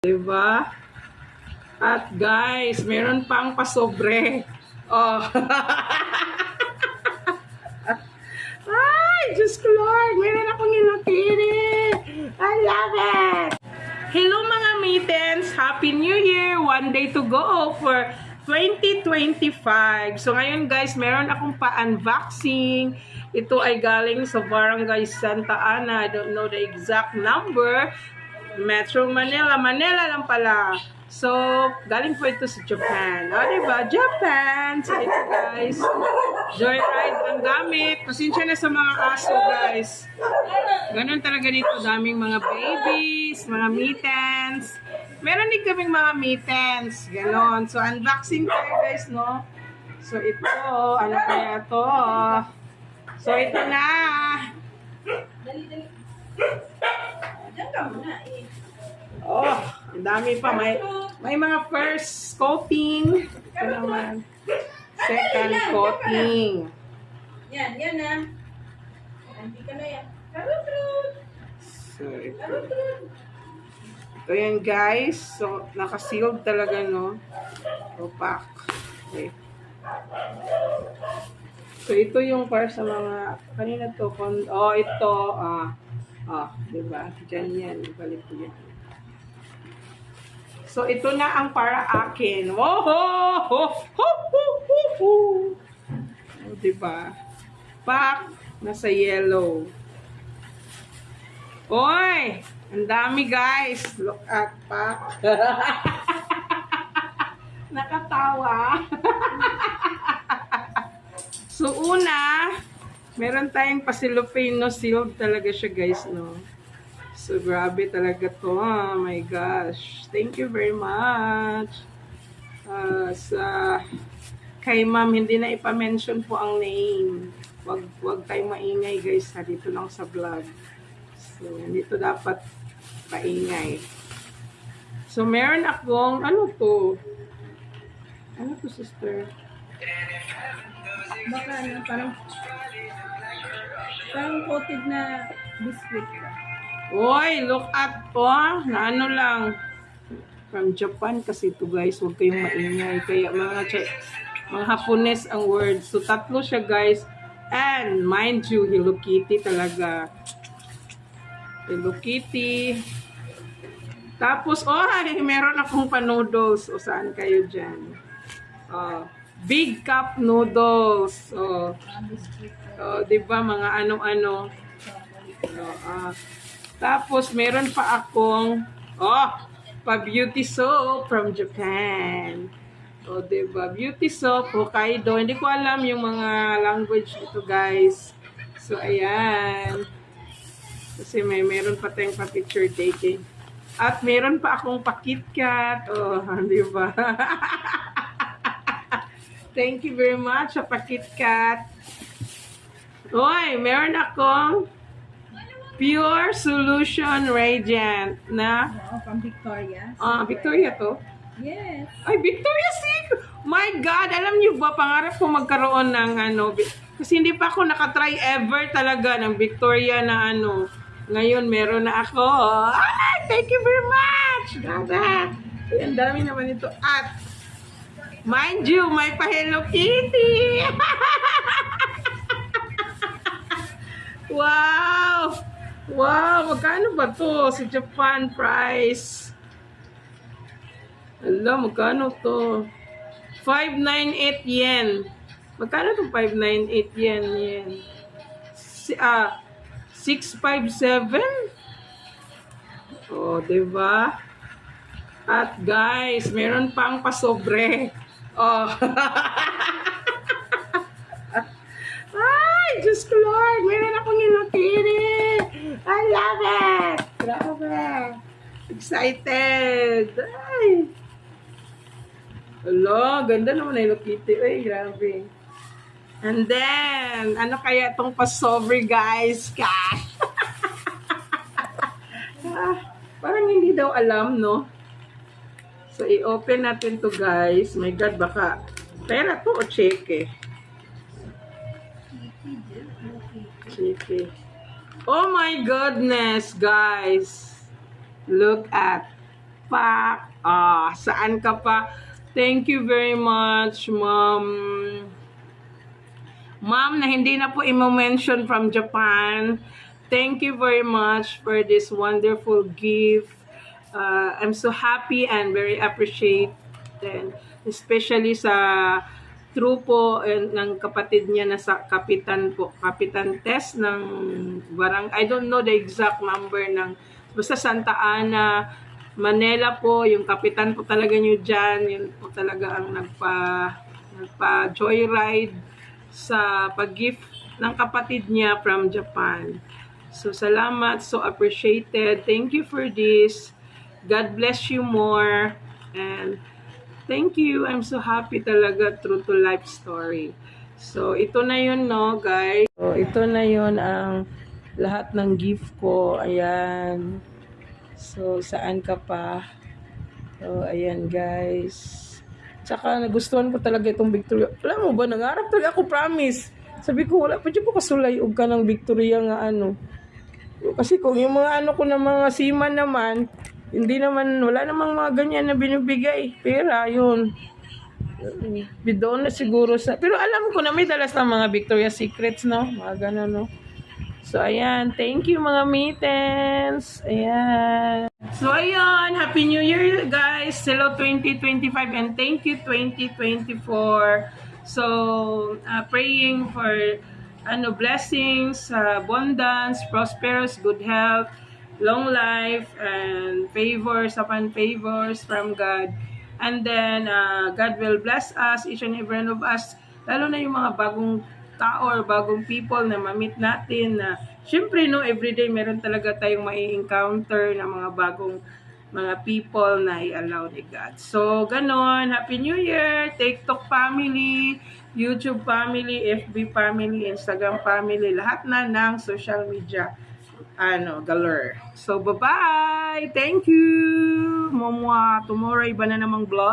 Diba? At guys, meron pang pasobre. Oh. Ay, Diyos ko Lord, meron akong ilokini. I love it. Hello mga mittens, Happy New Year. One day to go for 2025. So ngayon guys, meron akong pa-unboxing. Ito ay galing sa Barangay Santa Ana. I don't know the exact number. Metro Manila. Manila lang pala. So, galing po ito sa Japan. O, diba? Japan! So, ito guys. Joyride ang gamit. Pasensya na sa mga aso, guys. Ganun talaga dito. Daming mga babies, mga mittens. Meron din kaming mga mittens. Ganon. So, unboxing tayo, guys, no? So, ito. Ano kaya to? So, ito na. Dali. Diyan ka muna eh. Oh, ang dami pa. May mga first coating. Ito naman. Second coating. Yan na. Hindi ka na yan. Karut-rut. So, ito yan guys. So, naka-sealed talaga, no? Opac. Okay. So, ito yung para sa mga, kanina to, ito, diba? Diyan yan, ibalik ko yan. So, ito na ang para akin. Oh, diba? Pack, nasa yellow. Oy! Ang dami guys. Look at pack. Nakatawa. So, una, meron tayong pasilopino sealed talaga siya guys, no? So, grabe talaga to. Oh my gosh. Thank you very much. Kay ma'am, hindi na ipa-mention po ang name. Wag tayong maingay guys, ha? Dito lang sa vlog. So, dito dapat paingay. So, meron akong, ano to? Ano to, sister? Baka parang coated na biscuit. Oy, look at po, na ano lang. From Japan kasi ito guys, huwag kayong maingay. Kaya mga Hapones ang words. So, tatlo siya guys. And, mind you, Hello Kitty talaga. Hello Kitty. Tapos, meron akong pa-noodles. O, saan kayo dyan? Big cup noodles. Diba, mga ano-ano. Tapos, meron pa akong, pa-beauty soap from Japan. Diba? Beauty soap, Hokkaido. Hindi ko alam yung mga language ito, guys. So, ayan. Kasi meron pa tayong pa-picture taking. At meron pa akong pa-KitKat. Diba? Thank you very much sa pa-KitKat. Meron akong Pure Solution Radiant na From Victoria. Victoria to? Yes. Ay, Victoria's Secret! My God! Alam niyo ba, pangarap ko magkaroon ng kasi hindi pa ako nakatry ever talaga ng Victoria na Ngayon, meron na ako. Thank you very much! Ganda! Ang dami naman ito. At, mind you, may pa Hello Kitty! Wow! Wow! Magkano ba to? Sa Japan price. Alam, magkano to? 598 yen. Magkano to 598 yen? 657? Diba? At guys, meron pang pasobre. Ay, Diyos ko Lord, meron akong ilokini. I love it. Grabe. Excited. Ay. Hello, ganda naman na Hello Kitty. Ay, grabe. And then, ano kaya itong pasobre, guys? Cash. Parang hindi daw alam, no? So, i-open natin to guys. My God, baka pera to o cheque? Cheque. Oh my goodness, guys. Look at Pak. Saan ka pa? Thank you very much, Ma'am. Ma'am, na hindi na po i-mention from Japan. Thank you very much for this wonderful gift. I'm so happy and very appreciate, and especially sa true po ng kapatid niya na sa kapitan po, Kapitan Tess ng I don't know the exact number ng, basta Santa Ana, Manila po, yung kapitan po talaga niyo dyan, yun po talaga ang nagpa joyride sa pag-gift ng kapatid niya from Japan. So, salamat. So appreciated. Thank you for this. God bless you more. And thank you. I'm so happy talaga. True to life story. So, ito na yun, no, guys. So, ito na yun ang lahat ng gift ko. Ayan. So, saan ka pa? So, ayan, guys. Tsaka, nagustuhan ko talaga itong Victoria. Alam mo ba, nangarap talaga ako, promise. Sabi ko, wala pa dyan po kasulayog ka ng Victoria nga ano. Kasi kung yung mga ano ko na mga seaman naman, hindi naman, wala namang mga ganyan na binibigay. Pera, yun. Bidon na siguro sa... Pero alam ko na may dalas ng mga Victoria's Secrets, no? Mga gano'n, no? So, ayan. Thank you, mga mittens. Ayan. So, ayan. Happy New Year, guys. Hello, 2025. And thank you, 2024. So, praying for blessings, abundance, prosperous, good health, long life, and favors upon favors from God. And then, God will bless us, each and every one of us, lalo na yung mga bagong tao or bagong people na ma-meet natin na, syempre, no, everyday meron talaga tayong mai-encounter na mga bagong mga people na i-allow ni God. So, ganon. Happy New Year! TikTok family, YouTube family, FB family, Instagram family, lahat na ng social media galore. So, bye-bye! Thank you! Tomorrow, iba na namang vlog.